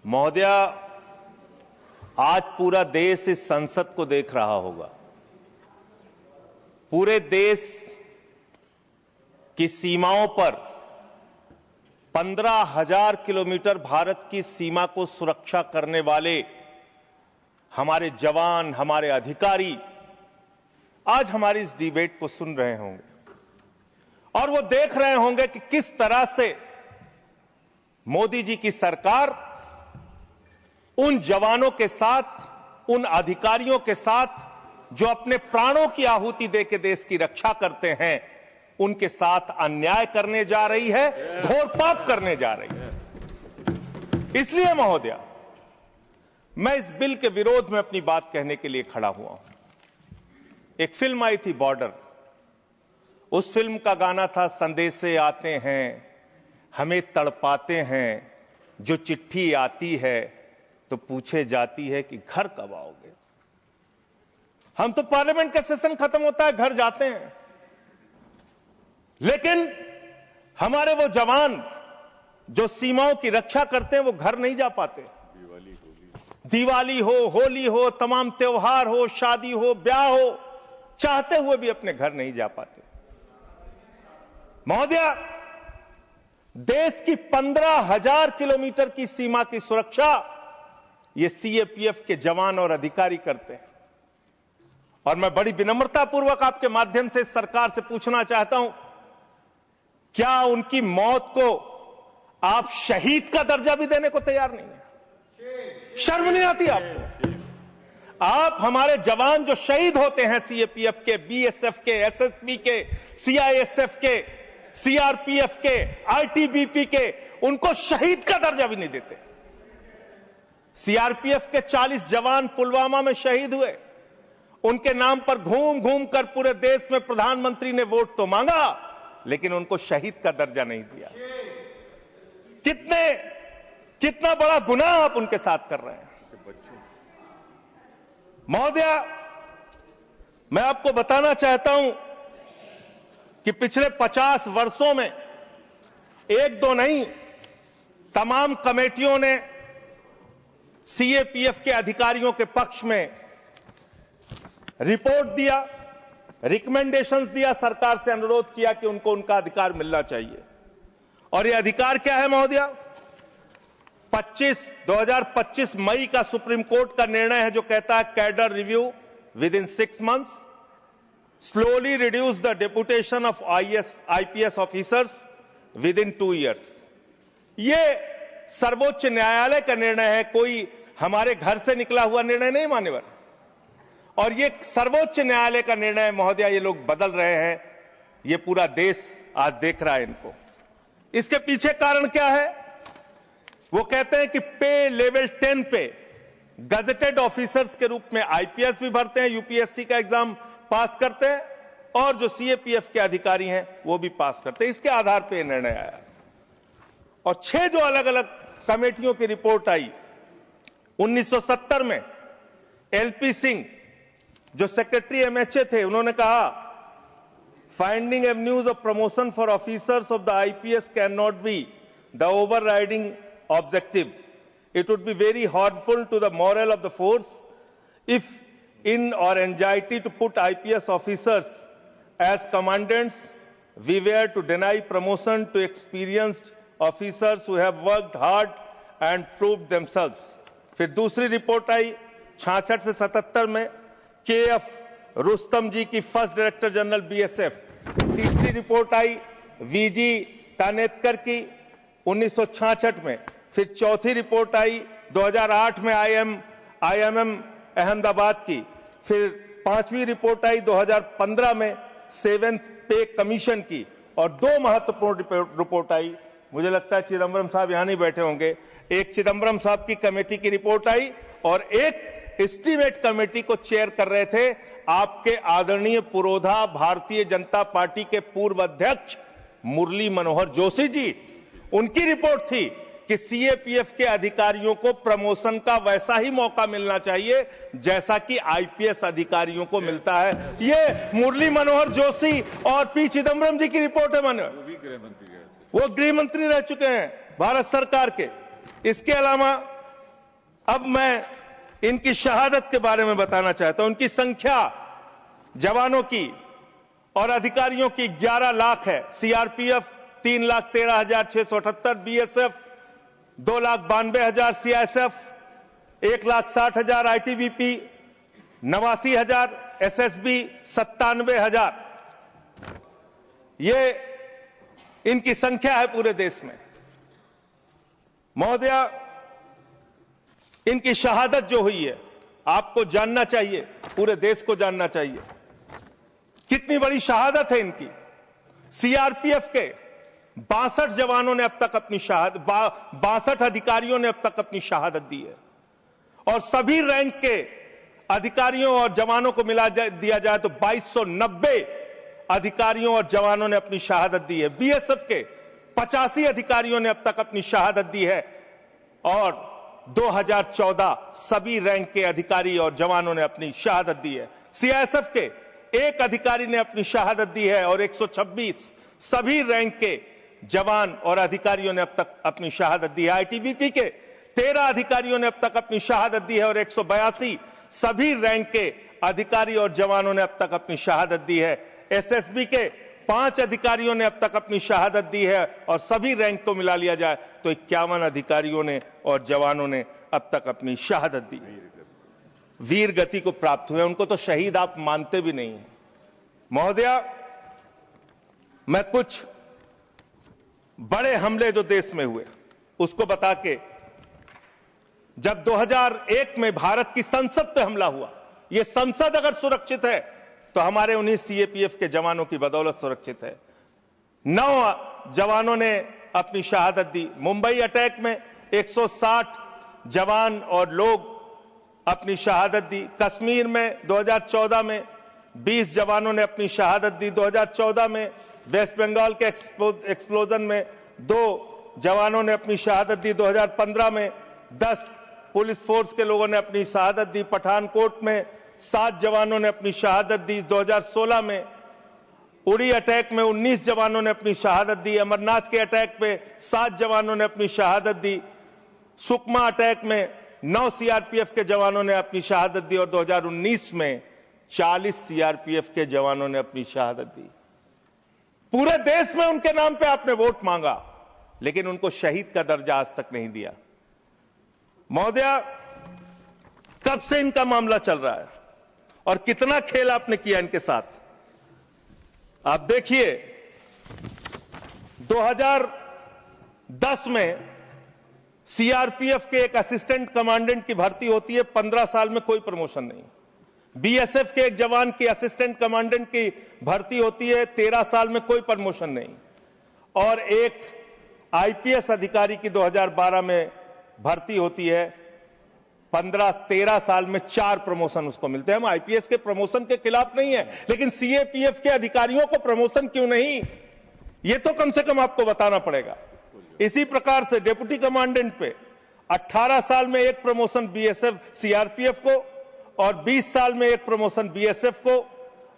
महोदया, आज पूरा देश इस संसद को देख रहा होगा। पूरे देश की सीमाओं पर 15,000 किलोमीटर भारत की सीमा को सुरक्षा करने वाले हमारे जवान, हमारे अधिकारी आज हमारी इस डिबेट को सुन रहे होंगे और वो देख रहे होंगे कि किस तरह से मोदी जी की सरकार उन जवानों के साथ, उन अधिकारियों के साथ जो अपने प्राणों की आहुति देकर देश की रक्षा करते हैं, उनके साथ अन्याय करने जा रही है, घोर पाप करने जा रही है। इसलिए महोदया, मैं इस बिल के विरोध में अपनी बात कहने के लिए खड़ा हुआ हूं। एक फिल्म आई थी बॉर्डर, उस फिल्म का गाना था, संदेशे आते हैं हमें तड़पाते हैं, जो चिट्ठी आती है तो पूछे जाती है कि घर कब आओगे। हम तो पार्लियामेंट का सेशन खत्म होता है घर जाते हैं, लेकिन हमारे वो जवान जो सीमाओं की रक्षा करते हैं वो घर नहीं जा पाते। दिवाली हो, होली हो, तमाम त्योहार हो, शादी हो, ब्याह हो, चाहते हुए भी अपने घर नहीं जा पाते। महोदया, देश की 15,000 किलोमीटर की सीमा की सुरक्षा ये सीएपीएफ के जवान और अधिकारी करते हैं। और मैं बड़ी विनम्रता पूर्वक आपके माध्यम से सरकार से पूछना चाहता हूं, क्या उनकी मौत को आप शहीद का दर्जा भी देने को तैयार नहीं है? शर्म नहीं आती आपको? आप हमारे जवान जो शहीद होते हैं सीएपीएफ के, बीएसएफ के, एसएसबी के, सीआईएसएफ के, सीआरपीएफ के, आईटीबीपी के, उनको शहीद का दर्जा भी नहीं देते। सीआरपीएफ के 40 जवान पुलवामा में शहीद हुए, उनके नाम पर घूम घूम कर पूरे देश में प्रधानमंत्री ने वोट तो मांगा, लेकिन उनको शहीद का दर्जा नहीं दिया। कितना बड़ा गुनाह आप उनके साथ कर रहे हैं। महोदया, मैं आपको बताना चाहता हूं कि पिछले 50 वर्षों में एक दो नहीं, तमाम कमेटियों ने सीएपीएफ के अधिकारियों के पक्ष में रिपोर्ट दिया, रिकमेंडेशंस दिया, सरकार से अनुरोध किया कि उनको उनका अधिकार मिलना चाहिए। और यह अधिकार क्या है महोदया? 2025 मई का सुप्रीम कोर्ट का निर्णय है जो कहता है cadre review with in 6 months, slowly reduce the deputation of IPS officers with in 2 years। ये सर्वोच्च न्यायालय का निर्णय है, कोई हमारे घर से निकला हुआ निर्णय नहीं मान्यवर। और ये सर्वोच्च न्यायालय का निर्णय है महोदया, ये लोग बदल रहे हैं, ये पूरा देश आज देख रहा है इनको। इसके पीछे कारण क्या है? वो कहते हैं कि पे लेवल 10 पे गजेटेड ऑफिसर्स के रूप में आईपीएस भी भरते हैं, यूपीएससी का एग्जाम पास करते हैं, और जो सीएपीएफ के अधिकारी हैं वो भी पास करते हैं। इसके आधार पर निर्णय आया। और 6 जो अलग अलग कमेटियों की रिपोर्ट आई, 1970 में एलपी सिंह जो सेक्रेटरी एमएचए थे, उन्होंने कहा finding avenues of promotion for officers of the IPS can not be the overriding objective. It would be very harmful to the moral of the force if in or anxiety to put IPS officers as commandants, we were to deny promotion to experienced officers who have worked hard and proved themselves। फिर दूसरी report आई 66 से 77 में KF Rustam जी की first director general BSF. तीसरी report आई V G तानेतकर की 1966 में। फिर चौथी रिपोर्ट आई 2008 में आईएमएम अहमदाबाद की। फिर 5वीं रिपोर्ट आई 2015 में 7th पे कमीशन की। और 2 महत्वपूर्ण रिपोर्ट आई, मुझे लगता है चिदम्बरम साहब यहां नहीं बैठे होंगे, एक चिदम्बरम साहब की कमेटी की रिपोर्ट आई और एक एस्टीमेट कमेटी को चेयर कर रहे थे आपके आदरणीय पुरोधा भारतीय जनता पार्टी के पूर्व अध्यक्ष मुरली मनोहर जोशी जी। उनकी रिपोर्ट थी कि सीएपीएफ के अधिकारियों को प्रमोशन का वैसा ही मौका मिलना चाहिए जैसा कि आईपीएस अधिकारियों को मिलता है। ये मुरली मनोहर जोशी और पी चिदम्बरम जी की रिपोर्ट है। वो गृह मंत्री रह चुके हैं भारत सरकार के। इसके अलावा अब मैं इनकी शहादत के बारे में बताना चाहता हूं। उनकी संख्या जवानों की और अधिकारियों की 11 लाख है। CRPF 3,13,678, BSF 2,92,000, CISF 1,60,000, ITBP 89,000, SSB 97,000। ये इनकी संख्या है पूरे देश में। महोदया, इनकी शहादत जो हुई है आपको जानना चाहिए, पूरे देश को जानना चाहिए कितनी बड़ी शहादत है इनकी। सीआरपीएफ के 62 जवानों ने अब तक अपनी 62 अधिकारियों ने अब तक अपनी शहादत दी है, और सभी रैंक के अधिकारियों और जवानों को मिला दिया जाए तो 2290 अधिकारियों और जवानों ने अपनी शहादत दी है। बीएसएफ के 85 अधिकारियों ने अब तक अपनी शहादत दी है, और 2014 सभी रैंक के अधिकारी और जवानों ने अपनी शहादत दी है। सीआईएसएफ के 1 अधिकारी ने अपनी शहादत दी है, और 126 सभी रैंक के जवान और अधिकारियों ने अब तक अपनी शहादत दी है। आईटीबीपी के 13 अधिकारियों ने अब तक अपनी शहादत दी है, और 182 सभी रैंक के अधिकारी और जवानों ने अब तक अपनी शहादत दी है। एसएसबी के 5 अधिकारियों ने अब तक अपनी शहादत दी है, और सभी रैंक को मिला लिया जाए तो 51 अधिकारियों ने और जवानों ने अब तक अपनी शहादत दी। वीर गति को प्राप्त हुए, उनको तो शहीद आप मानते भी नहीं हैं। महोदया, मैं कुछ बड़े हमले जो देश में हुए उसको बता के, जब 2001 में भारत की संसद पे हमला हुआ, यह संसद अगर सुरक्षित है तो हमारे उन्हीं सीएपीएफ के जवानों की बदौलत सुरक्षित है। 9 जवानों ने अपनी शहादत दी। मुंबई अटैक में 160 जवान और लोग अपनी शहादत दी। कश्मीर में 2014 में 20 जवानों ने अपनी शहादत दी। 2014 में वेस्ट बंगाल के एक्सप्लोजन में 2 जवानों ने अपनी शहादत दी। 2015 में 10 पुलिस फोर्स के लोगों ने अपनी शहादत दी। पठानकोट में 7 जवानों ने अपनी शहादत दी। 2016 में उड़ी अटैक में 19 जवानों ने अपनी शहादत दी। अमरनाथ के अटैक पे 7 जवानों ने अपनी शहादत दी। सुकमा अटैक में 9 सीआरपीएफ के जवानों ने अपनी शहादत दी, और 2019 में 40 सीआरपीएफ के जवानों ने अपनी शहादत दी। पूरे देश में उनके नाम पे आपने वोट मांगा, लेकिन उनको शहीद का दर्जा आज तक नहीं दिया। महोदया, कब से इनका मामला चल रहा है और कितना खेल आपने किया इनके साथ? आप देखिए, 2010 में सीआरपीएफ के एक असिस्टेंट कमांडेंट की भर्ती होती है, 15 साल में कोई प्रमोशन नहीं। बीएसएफ के एक जवान की असिस्टेंट कमांडेंट की भर्ती होती है, 13 साल में कोई प्रमोशन नहीं। और एक आईपीएस अधिकारी की 2012 में भर्ती होती है, 13 साल में 4 प्रमोशन उसको मिलते हैं। हम आईपीएस के प्रमोशन के खिलाफ नहीं है, लेकिन सीएपीएफ के अधिकारियों को प्रमोशन क्यों नहीं, ये तो कम से कम आपको बताना पड़ेगा। इसी प्रकार से डिप्टी कमांडेंट पे 18 साल में 1 प्रमोशन बीएसएफ सीआरपीएफ को, और 20 साल में 1 प्रमोशन बीएसएफ को,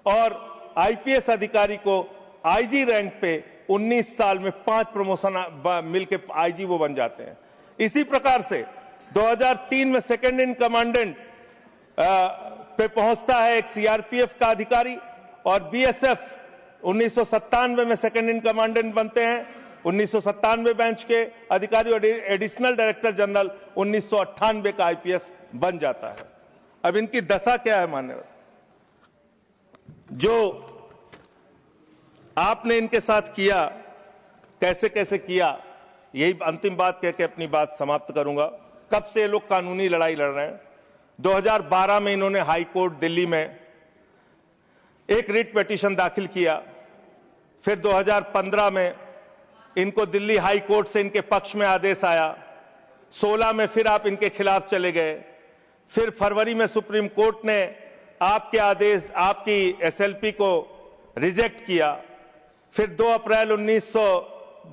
और आईपीएस अधिकारी को आईजी रैंक पे 19 साल में 5 प्रमोशन मिलकर आईजी वो बन जाते हैं। इसी प्रकार से 2003 में सेकंड इन कमांडेंट पे पहुंचता है एक सीआरपीएफ का अधिकारी, और बीएसएफ 1997 में सेकंड इन कमांडेंट बनते हैं। 1997 बैच के अधिकारी और एडिशनल डायरेक्टर जनरल 1998 का आईपीएस बन जाता है। अब इनकी दशा क्या है मान्यवर? जो आपने इनके साथ किया, कैसे कैसे किया, यही अंतिम बात कह के अपनी बात समाप्त करूंगा। कब से ये लोग कानूनी लड़ाई लड़ रहे हैं? 2012 में इन्होंने हाई कोर्ट दिल्ली में एक रिट पिटीशन दाखिल किया। फिर 2015 में इनको दिल्ली हाई कोर्ट से इनके पक्ष में आदेश आया। 16 में फिर आप इनके खिलाफ चले गए। फिर फरवरी में सुप्रीम कोर्ट ने आपके आदेश, आपकी एसएलपी को रिजेक्ट किया। फिर 2 अप्रैल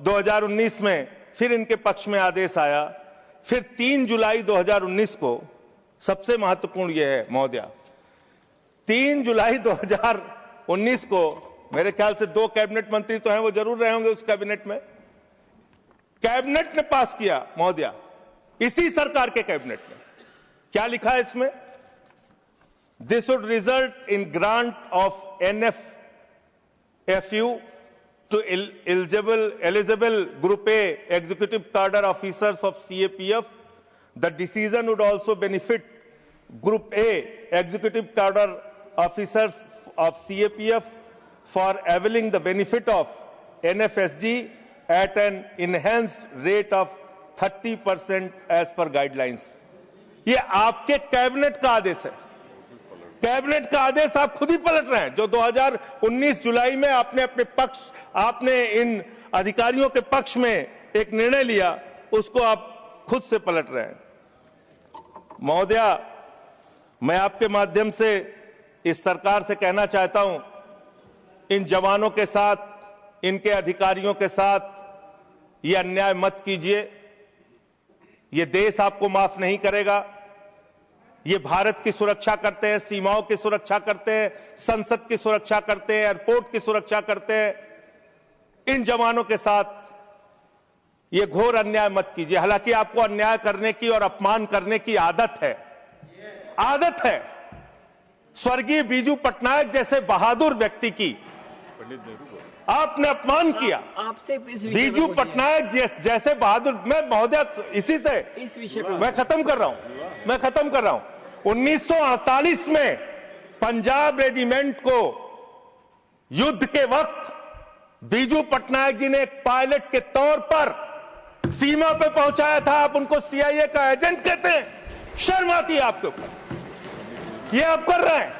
2019 में फिर इनके पक्ष में आदेश आया। फिर 3 जुलाई 2019 को, सबसे महत्वपूर्ण यह है महोदया, 3 जुलाई 2019 को मेरे ख्याल से 2 कैबिनेट मंत्री तो हैं, वो जरूर रहे होंगे उस कैबिनेट में, कैबिनेट ने पास किया महोदया, इसी सरकार के कैबिनेट में क्या लिखा है इसमें? This would result in grant of NFFU to eligible Group A executive cadre officers of CAPF. The decision would also benefit Group A executive cadre officers of CAPF for availing the benefit of NFSG at an enhanced rate of 30% as per guidelines. ये आपके cabinet का आदेश है। Cabinet का आदेश आप खुद ही पलट रहे हैं। जो 2019 जुलाई में आपने इन अधिकारियों के पक्ष में एक निर्णय लिया, उसको आप खुद से पलट रहे हैं। महोदया, मैं आपके माध्यम से इस सरकार से कहना चाहता हूं, इन जवानों के साथ, इनके अधिकारियों के साथ ये अन्याय मत कीजिए। ये देश आपको माफ नहीं करेगा। ये भारत की सुरक्षा करते हैं, सीमाओं की सुरक्षा करते हैं, संसद की सुरक्षा करते हैं, एयरपोर्ट की सुरक्षा करते हैं। इन जवानों के साथ ये घोर अन्याय मत कीजिए। हालांकि आपको अन्याय करने की और अपमान करने की आदत है। स्वर्गीय बीजू पटनायक जैसे बहादुर व्यक्ति की आपने अपमान किया। आपसे बीजू पटनायक जैसे बहादुर, मैं महोदया इसी से इस विषय पर मैं खत्म कर रहा हूं। 1948 में पंजाब रेजिमेंट को युद्ध के वक्त बीजू पटनायक जी ने एक पायलट के तौर पर सीमा पे पहुंचाया था। आप उनको CIA का एजेंट कहते हैं। शर्म आती है आपके ऊपर? ये आप कर रहे हैं।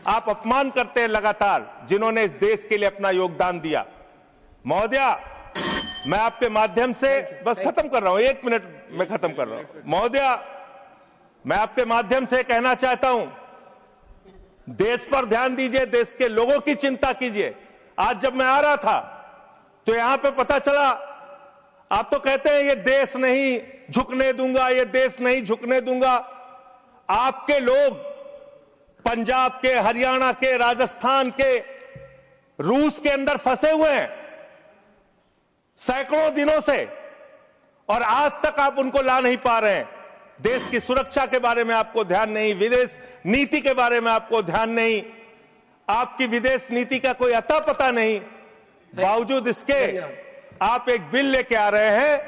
आप अपमान करते हैं लगातार जिन्होंने इस देश के लिए अपना योगदान दिया। महोदया, मैं आपके माध्यम से बस खत्म कर रहा हूं, 1 मिनट में खत्म कर रहा हूं। महोदया, मैं आपके माध्यम से कहना चाहता हूं, देश पर ध्यान दीजिए, देश के लोगों की चिंता कीजिए। आज जब मैं आ रहा था तो यहां पे पता चला, आप तो कहते हैं ये देश नहीं झुकने दूंगा, ये देश नहीं झुकने दूंगा। आपके लोग पंजाब के, हरियाणा के, राजस्थान के, रूस के अंदर फंसे हुए हैं सैकड़ों दिनों से, और आज तक आप उनको ला नहीं पा रहे हैं। देश की सुरक्षा के बारे में आपको ध्यान नहीं, विदेश नीति के बारे में आपको ध्यान नहीं, आपकी विदेश नीति का कोई अता पता नहीं। बावजूद इसके आप एक बिल लेके आ रहे हैं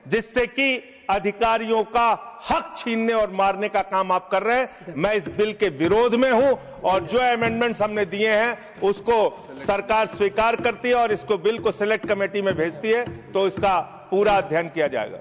जिससे कि अधिकारियों का हक छीनने और मारने का काम आप कर रहे हैं। मैं इस बिल के विरोध में हूं, और जो अमेंडमेंट्स हमने दिए हैं उसको सरकार स्वीकार करती है और इसको बिल को सिलेक्ट कमेटी में भेजती है, तो इसका पूरा अध्ययन किया जाएगा।